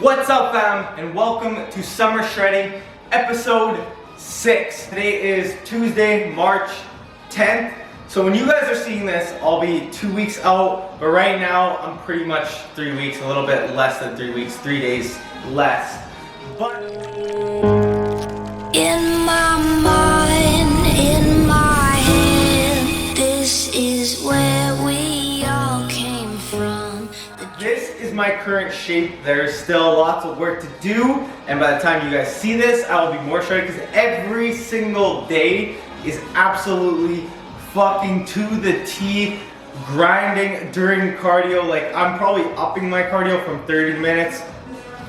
What's up, fam, and welcome to Summer Shredding, episode 6. Today is Tuesday, March 10th. So when you guys are seeing this, I'll be 2 weeks out, but right now I'm pretty much 3 weeks, a little bit less than 3 weeks, 3 days less. But in my mind, in my head, this is where we all came from. this is my current shape. There's still lots of work to do, and by the time you guys see this, I will be more shredded because every single day is absolutely fucking to the T, grinding during cardio. Like, I'm probably upping my cardio from 30 minutes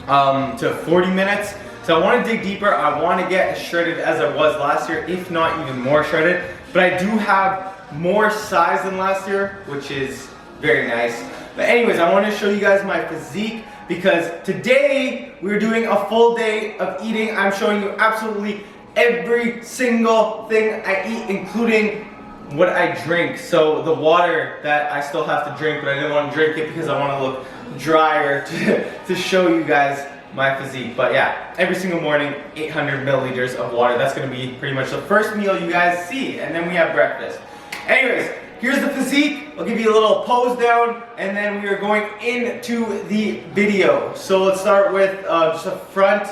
to 40 minutes. So I want to dig deeper. I want to get as shredded as I was last year, if not even more shredded. But I do have more size than last year, which is very nice. But anyways, I want to show you guys my physique because today we're doing a full day of eating. I'm showing you absolutely every single thing I eat, including what I drink. So the water that I still have to drink, but I didn't want to drink it because I want to look drier to show you guys my physique. But yeah, every single morning, 800 milliliters of water. That's gonna be pretty much the first meal you guys see, and then we have breakfast. Anyways, here's the physique. I'll give you a little pose down, and then we are going into the video. So let's start with just a front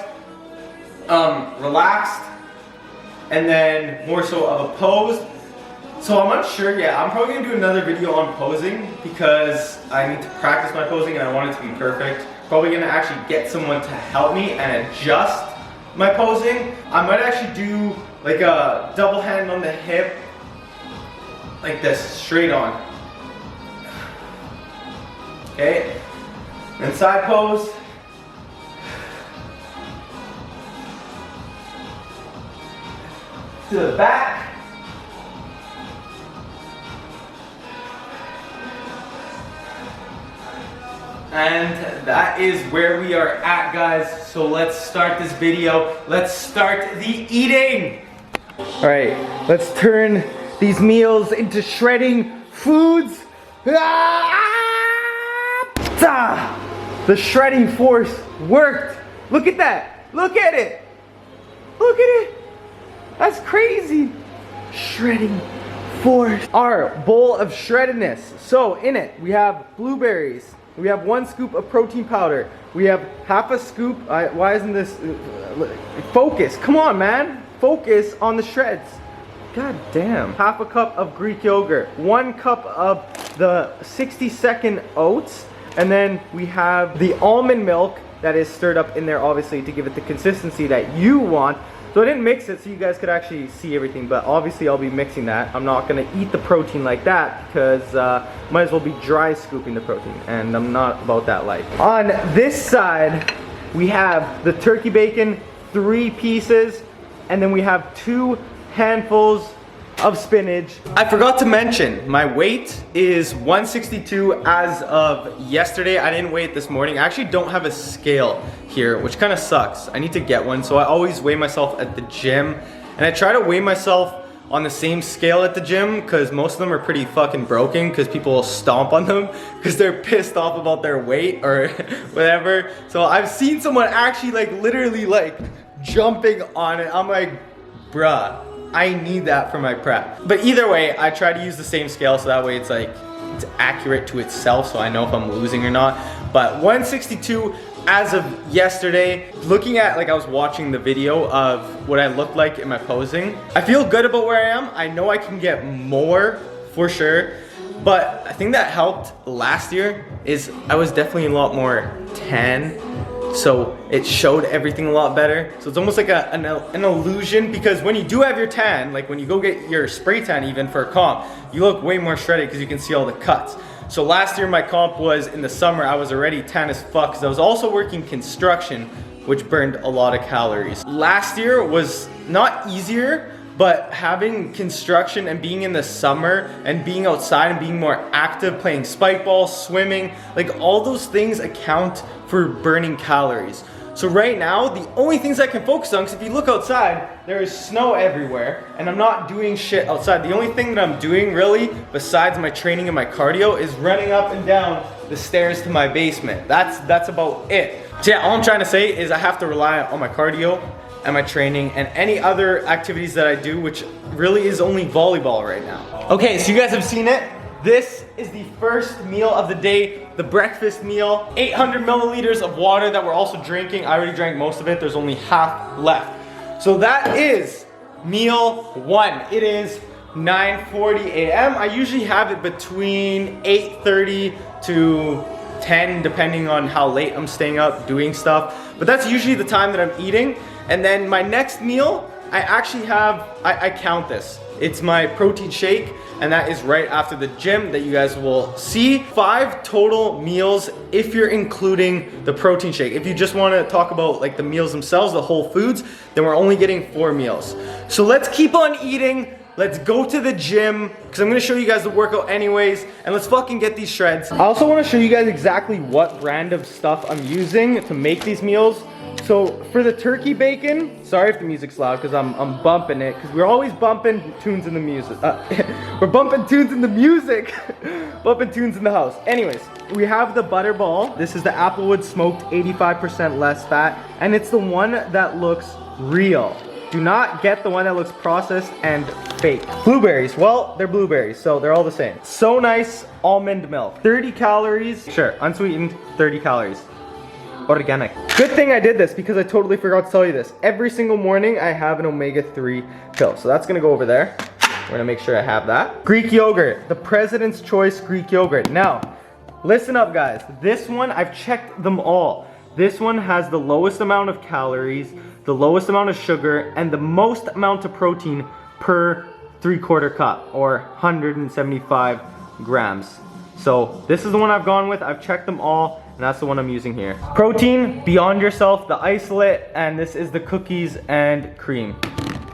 relaxed, and then more so of a pose. So I'm unsure yet. I'm probably gonna do another video on posing because I need to practice my posing and I want it to be perfect. Probably gonna actually get someone to help me and adjust my posing. I might actually do like a double hand on the hip, like this, straight on. Okay, and side pose. To the back. And that is where we are at, guys. So let's start this video. Let's start the eating. All right, let's turn these meals into shredding foods. The shredding force worked. Look at that. Look at it. Look at it. That's crazy. Shredding force. Our bowl of shreddedness. So in it, we have blueberries. We have 1 scoop of protein powder. We have half a scoop. Why isn't this? Focus. Come on, man. Focus on the shreds. God damn. Half a cup of Greek yogurt. 1 cup of the 60-second oats. And then we have the almond milk that is stirred up in there, obviously, to give it the consistency that you want. So I didn't mix it so you guys could actually see everything, but obviously I'll be mixing that. I'm not gonna eat the protein like that because might as well be dry scooping the protein, and I'm not about that life. On this side, we have the turkey bacon, 3 pieces, and then we have 2 handfuls of spinach. I forgot to mention, my weight is 162 as of yesterday. I didn't weigh it this morning. I actually don't have a scale here, which kind of sucks. I need to get one, so I always weigh myself at the gym. And I try to weigh myself on the same scale at the gym because most of them are pretty fucking broken because people will stomp on them because they're pissed off about their weight or whatever. So I've seen someone actually like literally like jumping on it. I'm like, bruh, I need that for my prep. But either way, I try to use the same scale so that way it's like, it's accurate to itself so I know if I'm losing or not. But 162 as of yesterday. Looking at, like, I was watching the video of what I looked like in my posing. I feel good about where I am. I know I can get more for sure. But I think that helped last year is I was definitely a lot more tan. So it showed everything a lot better. So it's almost like an illusion because when you do have your tan, like when you go get your spray tan even for a comp, you look way more shredded because you can see all the cuts. So last year my comp was in the summer, I was already tan as fuck because I was also working construction, which burned a lot of calories. Last year was not easier, but having construction and being in the summer and being outside and being more active, playing spike ball, swimming, like all those things account for burning calories. So right now, the only things I can focus on, because if you look outside, there is snow everywhere, and I'm not doing shit outside. The only thing that I'm doing really, besides my training and my cardio, is running up and down the stairs to my basement. That's about it. So yeah, all I'm trying to say is I have to rely on my cardio and my training and any other activities that I do, which really is only volleyball right now. Okay, so you guys have seen it. This is the first meal of the day, the breakfast meal. 800 milliliters of water that we're also drinking. I already drank most of it. There's only half left. So that is meal one. It is 9:40 a.m. I usually have it between 8:30 to 10, depending on how late I'm staying up doing stuff. But that's usually the time that I'm eating. And then my next meal, I actually have, I count this. It's my protein shake, and that is right after the gym that you guys will see. 5 total meals if you're including the protein shake. If you just want to talk about like the meals themselves, the whole foods, then we're only getting 4 meals. So let's keep on eating. Let's go to the gym, because I'm gonna show you guys the workout anyways, and let's fucking get these shreds. I also wanna show you guys exactly what brand of stuff I'm using to make these meals. So for the turkey bacon, sorry if the music's loud, because I'm bumping it, because we're always bumping tunes in the music. We're bumping tunes in the music. Bumping tunes in the house. Anyways, we have the butterball. This is the Applewood smoked, 85% less fat, and it's the one that looks real. Do not get the one that looks processed and fake. Blueberries, well, they're blueberries, so they're all the same. So nice almond milk. 30 calories, sure, unsweetened, 30 calories. Organic. Good thing I did this, because I totally forgot to tell you this. Every single morning I have an omega-3 pill, so that's gonna go over there. We're gonna make sure I have that. Greek yogurt, the President's Choice Greek yogurt. Now, listen up guys, this one, I've checked them all. This one has the lowest amount of calories, the lowest amount of sugar, and the most amount of protein per 3/4 cup, or 175 grams. So this is the one I've gone with. I've checked them all, and that's the one I'm using here. Protein, Beyond Yourself, the isolate, and this is the cookies and cream.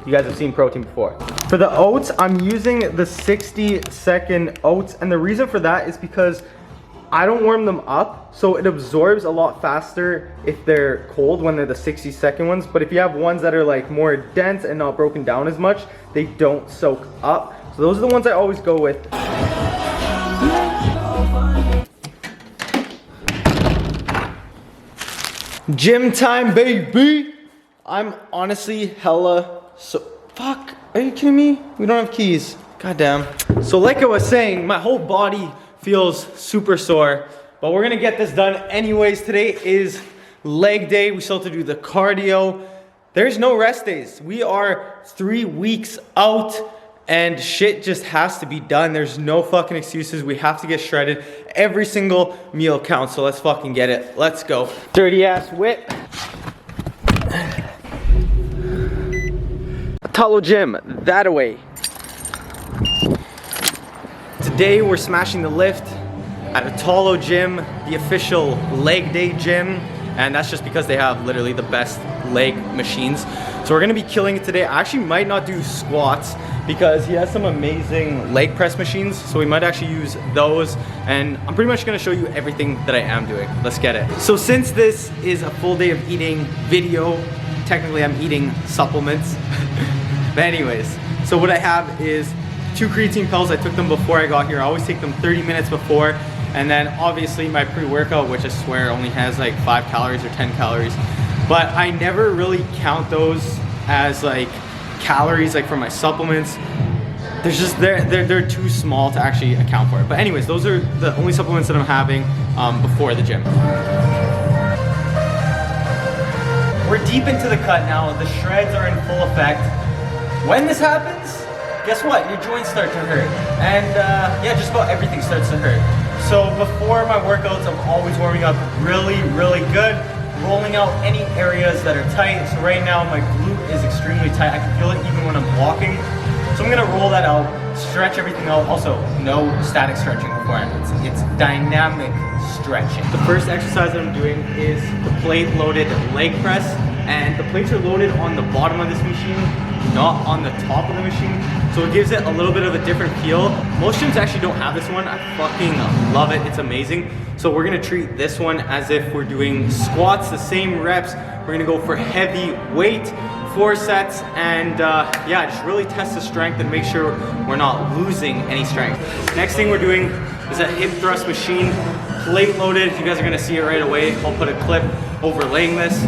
You guys have seen protein before. For the oats, I'm using the 60-second oats, and the reason for that is because I don't warm them up, so it absorbs a lot faster if they're cold when they're the 60-second ones. But if you have ones that are like more dense and not broken down as much, they don't soak up. So those are the ones I always go with. Gym time, baby! I'm honestly hella fuck, are you kidding me? We don't have keys. Goddamn. So like I was saying, my whole body feels super sore, but we're gonna get this done anyways. Today is leg day. We still have to do the cardio. There's no rest days. We are 3 weeks out, and shit just has to be done. There's no fucking excuses. We have to get shredded. Every single meal counts, so let's fucking get it. Let's go. Dirty ass whip. Apollo Gym, that away. Today we're smashing the lift at Apollo Gym, the official leg day gym, and that's just because they have literally the best leg machines. So we're gonna be killing it today. I actually might not do squats because he has some amazing leg press machines, so we might actually use those, and I'm pretty much gonna show you everything that I am doing. Let's get it. So since this is a full day of eating video, technically I'm eating supplements. But anyways, so what I have is 2 creatine pills. I took them before I got here. I always take them 30 minutes before. And then obviously my pre-workout, which I swear only has like 5 calories or 10 calories. But I never really count those as like calories like for my supplements. There's just, they're too small to actually account for it. But anyways, those are the only supplements that I'm having before the gym. We're deep into the cut now. The shreds are in full effect. When this happens, guess what? Your joints start to hurt. And yeah, just about everything starts to hurt. So before my workouts, I'm always warming up really, really good. Rolling out any areas that are tight. So right now, my glute is extremely tight. I can feel it even when I'm walking. So I'm gonna roll that out, stretch everything out. Also, no static stretching beforehand. It's dynamic stretching. The first exercise that I'm doing is the plate loaded leg press. And the plates are loaded on the bottom of this machine, not on the top of the machine. So it gives it a little bit of a different feel. Most gyms actually don't have this one. I fucking love it, it's amazing. So we're gonna treat this one as if we're doing squats, the same reps. We're gonna go for heavy weight, 4 sets, and yeah, just really test the strength and make sure we're not losing any strength. Next thing we're doing is a hip thrust machine, plate loaded. You guys are gonna see it right away. I'll put a clip overlaying this.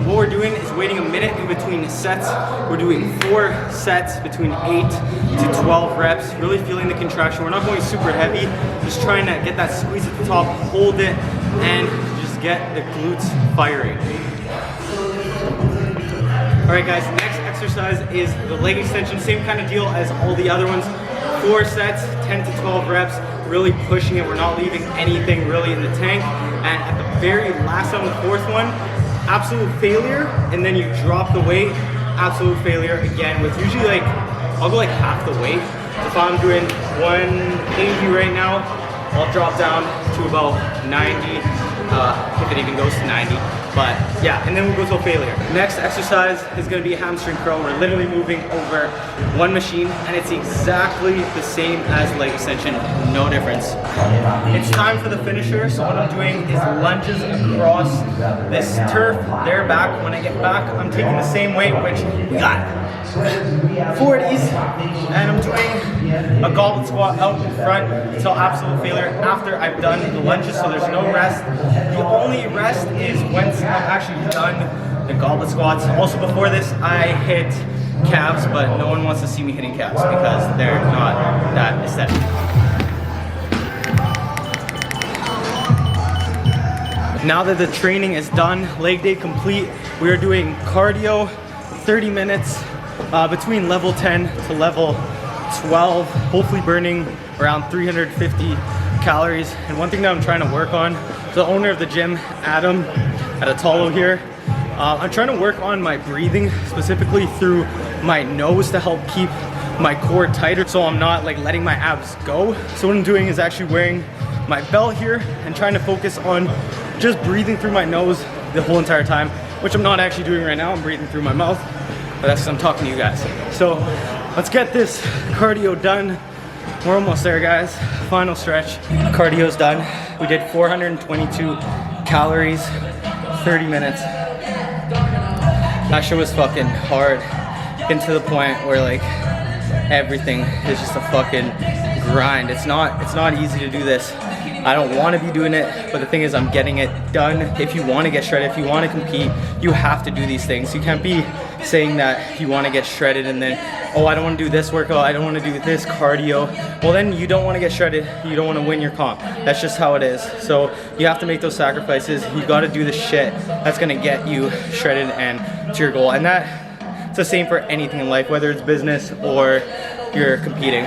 What we're doing is waiting a minute in between sets. We're doing 4 sets between 8 to 12 reps, really feeling the contraction. We're not going super heavy, just trying to get that squeeze at the top, hold it, and just get the glutes firing. All right guys, next exercise is the leg extension. Same kind of deal as all the other ones. 4 sets, 10 to 12 reps, really pushing it. We're not leaving anything really in the tank. And at the very last one, the 4th one, absolute failure, and then you drop the weight, absolute failure again with usually like, I'll go like half the weight. If I'm doing 180 right now, I'll drop down to about 90, if it even goes to 90. But yeah, and then we'll go to a failure. Next exercise is gonna be a hamstring curl. We're literally moving over one machine, and it's exactly the same as leg extension, no difference. It's time for the finisher. So what I'm doing is lunges across this turf, their back. When I get back, I'm taking the same weight, which we got 40s, and I'm doing a goblet squat out in front until absolute failure after I've done the lunges, so there's no rest. The only rest is once I've actually done the goblet squats. Also before this, I hit calves, but no one wants to see me hitting calves because they're not that aesthetic. Now that the training is done, leg day complete, we are doing cardio, 30 minutes between level 10 to level 12, hopefully burning around 350 calories. And one thing that I'm trying to work on, the owner of the gym, Adam at Atalo here, I'm trying to work on my breathing, specifically through my nose to help keep my core tighter so I'm not like letting my abs go. So what I'm doing is actually wearing my belt here and trying to focus on just breathing through my nose the whole entire time, which I'm not actually doing right now. I'm breathing through my mouth, but that's because I'm talking to you guys. So let's get this cardio done. We're almost there, guys. Final stretch. Cardio's done. We did 422 calories, 30 minutes. That shit was fucking hard. Getting to the point where like everything is just a fucking grind. It's not easy to do this. I don't want to be doing it, but the thing is I'm getting it done. If you want to get shredded, if you want to compete, you have to do these things. You can't be saying that you want to get shredded and then, oh, I don't want to do this workout, I don't want to do this cardio. Well, then you don't want to get shredded, you don't want to win your comp. That's just how it is. So you have to make those sacrifices. You got to do the shit that's going to get you shredded and to your goal. And it's the same for anything in life, whether it's business or you're competing.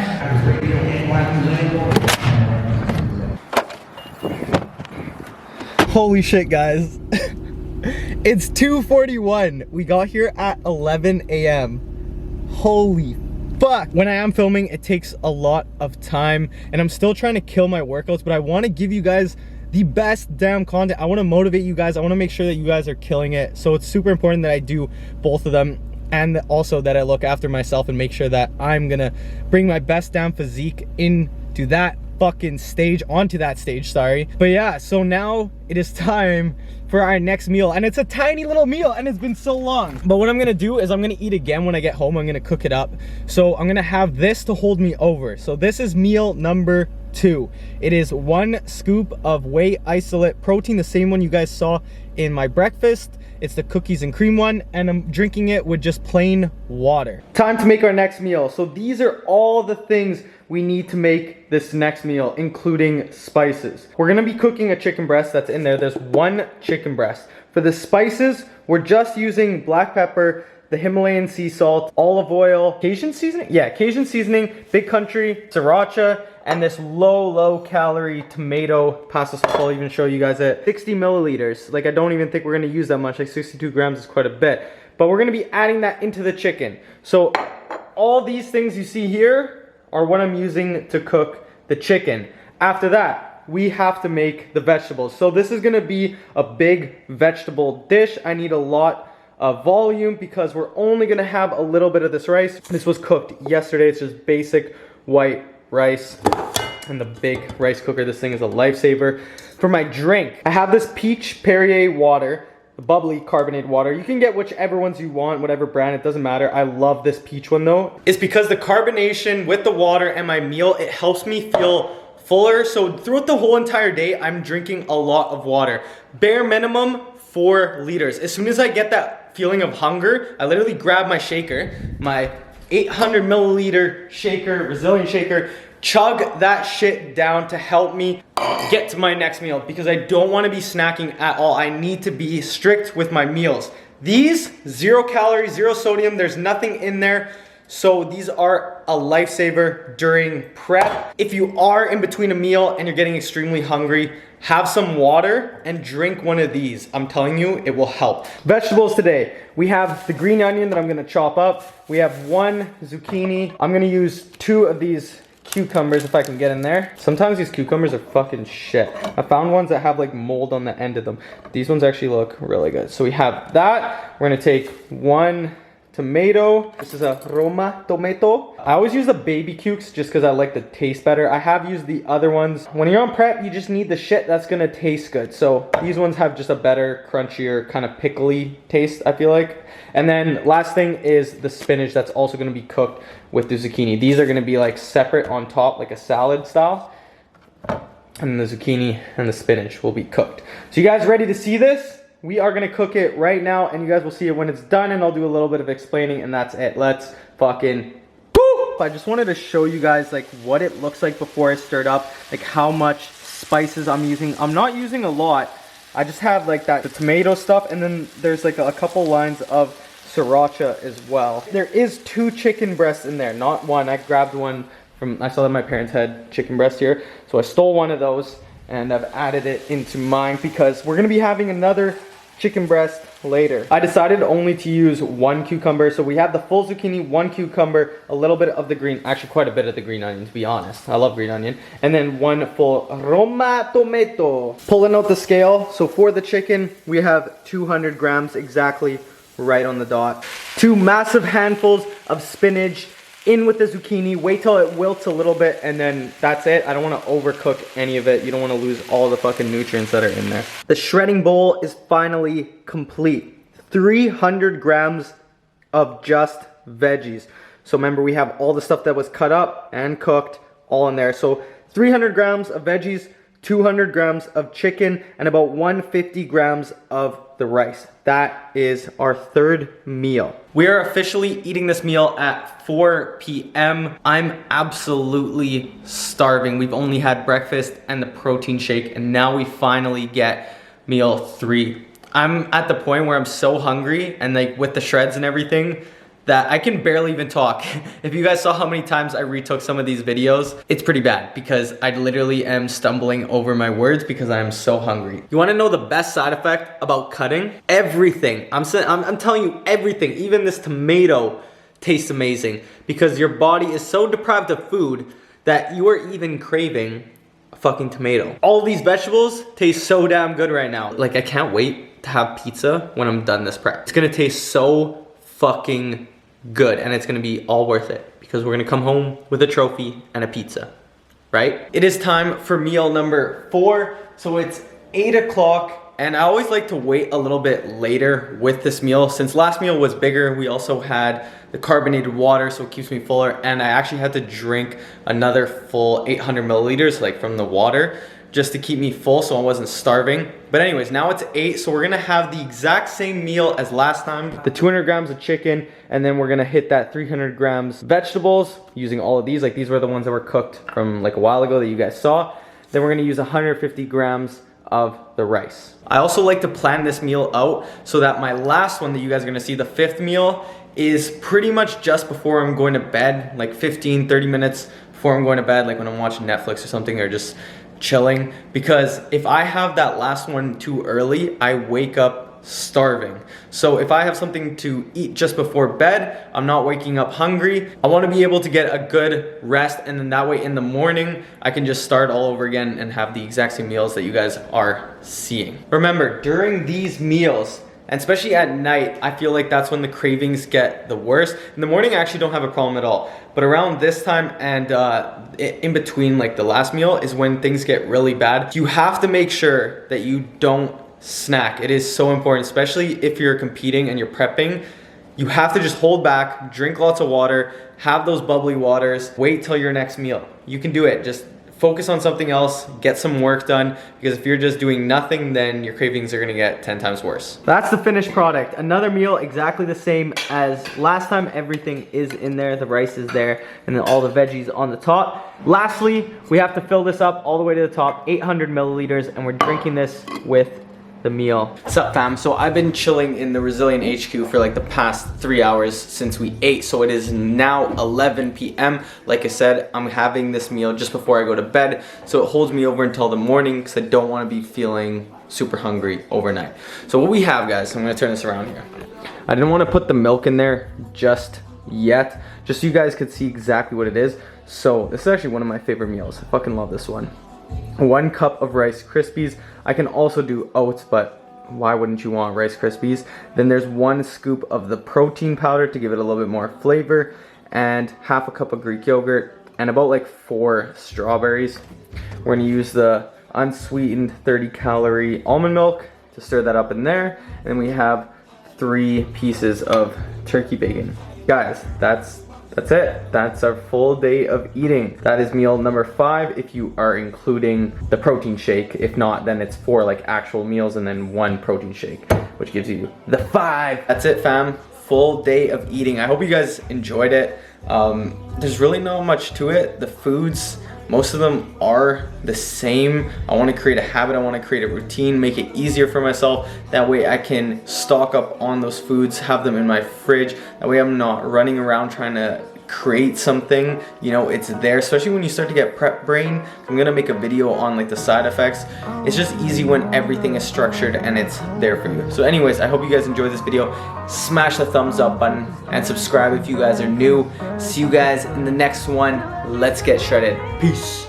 Holy shit, guys. It's 2:41. We got here at 11 a.m. Holy fuck. When I am filming, it takes a lot of time and I'm still trying to kill my workouts, but I want to give you guys the best damn content. I want to motivate you guys. I want to make sure that you guys are killing it. So it's super important that I do both of them, and also that I look after myself and make sure that I'm gonna bring my best damn physique into that fucking stage, onto that stage, sorry. But yeah, so now it is time for our next meal, and it's a tiny little meal and it's been so long. But what I'm gonna do is I'm gonna eat again when I get home. I'm gonna cook it up, so I'm gonna have this to hold me over. So this is meal number 2. It is 1 scoop of whey isolate protein, the same one you guys saw in my breakfast. It's the cookies and cream one, and I'm drinking it with just plain water. Time to make our next meal. So these are all the things we need to make this next meal, including spices. We're gonna be cooking a chicken breast that's in there. There's 1 chicken breast. For the spices, we're just using black pepper, the Himalayan sea salt, olive oil, Cajun seasoning? Yeah, Cajun seasoning, Big Country, sriracha, and this low calorie tomato pasta sauce. I'll even show you guys it. 60 milliliters. Like, I don't even think we're gonna use that much. Like 62 grams is quite a bit. But we're gonna be adding that into the chicken. So all these things you see here are what I'm using to cook the chicken. After that, we have to make the vegetables. So this is gonna be a big vegetable dish. I need a lot of volume because we're only gonna have a little bit of this rice. This was cooked yesterday. It's just basic white rice in the big rice cooker. This thing is a lifesaver. For my drink, I have this peach Perrier water, the bubbly carbonated water. You can get whichever ones you want, whatever brand, it doesn't matter. I love this peach one though. It's because the carbonation with the water and my meal, it helps me feel fuller. So throughout the whole entire day, I'm drinking a lot of water. Bare minimum 4 liters. As soon as I get that feeling of hunger, I literally grab my shaker, my 800 milliliter shaker, Rezillion shaker, chug that shit down to help me get to my next meal, because I don't want to be snacking at all. I need to be strict with my meals. These, 0 calories, 0 sodium, there's nothing in there. So these are a lifesaver during prep. If you are in between a meal and you're getting extremely hungry, have some water and drink one of these. I'm telling you, it will help. Vegetables today. We have the green onion that I'm gonna chop up. We have 1 zucchini. I'm gonna use 2 of these cucumbers if I can get in there. Sometimes these cucumbers are fucking shit. I found ones that have like mold on the end of them. These ones actually look really good. So we have that. We're gonna take 1 tomato. This is a Roma tomato. I always use the baby cukes just because I like the taste better. I have used the other ones. When you're on prep, you just need the shit that's gonna taste good. So these ones have just a better, crunchier, kind of pickly taste, I feel like. And then last thing is the spinach that's also gonna be cooked with the zucchini. These are gonna be like separate on top, like a salad style. And the zucchini and the spinach will be cooked. So you guys ready to see this? We are gonna cook it right now, and you guys will see it when it's done, and I'll do a little bit of explaining, and that's it. Let's fucking boop! I just wanted to show you guys like what it looks like before it's stirred up, like how much spices I'm using. I'm not using a lot. I just have like the tomato stuff, and then there's like a couple lines of sriracha as well. There is 2 chicken breasts in there, not 1. I grabbed one from, I saw that my parents had chicken breast here, so I stole one of those, and I've added it into mine because we're gonna be having another chicken breast later. I decided only to use 1 cucumber, so we have the full zucchini, 1 cucumber, a little bit of the green, actually quite a bit of the green onion to be honest. I love green onion. And then 1 full Roma tomato. Pulling out the scale, so for the chicken, we have 200 grams exactly right on the dot. 2 massive handfuls of spinach in with the zucchini. Wait till it wilts a little bit, and then that's it. I don't want to overcook any of it. You don't want to lose all the fucking nutrients that are in there. The shredding bowl is finally complete. 300 grams of just veggies. So remember, we have all the stuff that was cut up and cooked all in there. So 300 grams of veggies, 200 grams of chicken, and about 150 grams of the rice. That is our 3rd meal. We are officially eating this meal at 4 p.m. I'm absolutely starving. We've only had breakfast and the protein shake, and now we finally get meal 3. I'm at the point where I'm so hungry, and like with the shreds and everything, that I can barely even talk. If you guys saw how many times I retook some of these videos, it's pretty bad because I literally am stumbling over my words because I'm so hungry. You wanna know the best side effect about cutting? Everything. I'm telling you everything, even this tomato tastes amazing because your body is so deprived of food that you are even craving a fucking tomato. All these vegetables taste so damn good right now. Like I can't wait to have pizza when I'm done this prep. It's gonna taste so fucking good, and it's gonna be all worth it because we're gonna come home with a trophy and a pizza, right? It is time for meal number 4. So it's 8 o'clock, and I always like to wait a little bit later with this meal. Since last meal was bigger, we also had the carbonated water, so it keeps me fuller, and I actually had to drink another full 800 milliliters like from the water just to keep me full so I wasn't starving. But anyways, now it's 8, so we're gonna have the exact same meal as last time. The 200 grams of chicken, and then we're gonna hit that 300 grams vegetables using all of these. Like these were the ones that were cooked from like a while ago that you guys saw. Then we're gonna use 150 grams of the rice. I also like to plan this meal out so that my last one that you guys are gonna see, the 5th meal, is pretty much just before I'm going to bed, like 15-30 minutes before I'm going to bed, like when I'm watching Netflix or something, or just chilling. Because if I have that last one too early, I wake up starving. So if I have something to eat just before bed, I'm not waking up hungry. I want to be able to get a good rest, and then that way in the morning I can just start all over again and have the exact same meals that you guys are seeing. Remember, during these meals, and especially at night, I feel like that's when the cravings get the worst. In the morning, I actually don't have a problem at all. But around this time and in between like the last meal is when things get really bad. You have to make sure that you don't snack. It is so important, especially if you're competing and you're prepping. You have to just hold back, drink lots of water, have those bubbly waters, wait till your next meal. You can do it. Just focus on something else, get some work done, because if you're just doing nothing, then your cravings are gonna get 10 times worse. That's the finished product. Another meal exactly the same as last time. Everything is in there, the rice is there, and then all the veggies on the top. Lastly, we have to fill this up all the way to the top, 800 milliliters, and we're drinking this with the meal. What's up, fam? So I've been chilling in the Rezillion HQ for like the past 3 hours since we ate. So it is now 11 p.m. Like I said, I'm having this meal just before I go to bed. So it holds me over until the morning because I don't want to be feeling super hungry overnight. So what we have, guys, I'm going to turn this around here. I didn't want to put the milk in there just yet, just so you guys could see exactly what it is. So this is actually one of my favorite meals. I fucking love this one. 1 cup of Rice Krispies. I can also do oats, but why wouldn't you want Rice Krispies? Then there's 1 scoop of the protein powder to give it a little bit more flavor, and half a cup of Greek yogurt, and about like 4 strawberries. We're gonna use the unsweetened 30-calorie almond milk to stir that up in there, and then we have 3 pieces of turkey bacon. Guys, that's it. That's our full day of eating. That is meal number 5 if you are including the protein shake. If not, then it's 4 like actual meals and then 1 protein shake, which gives you the 5. That's it, fam. Full day of eating. I hope you guys enjoyed it. There's really not much to it. The foods, most of them are the same. I want to create a habit. I want to create a routine, make it easier for myself. That way I can stock up on those foods, have them in my fridge. That way I'm not running around trying to create something, you know, it's there, especially when you start to get prep brain. I'm gonna make a video on like the side effects. It's just easy when everything is structured and it's there for you. So anyways, I hope you guys enjoyed this video. Smash the thumbs up button and subscribe if you guys are new. See you guys in the next one. Let's get shredded. Peace.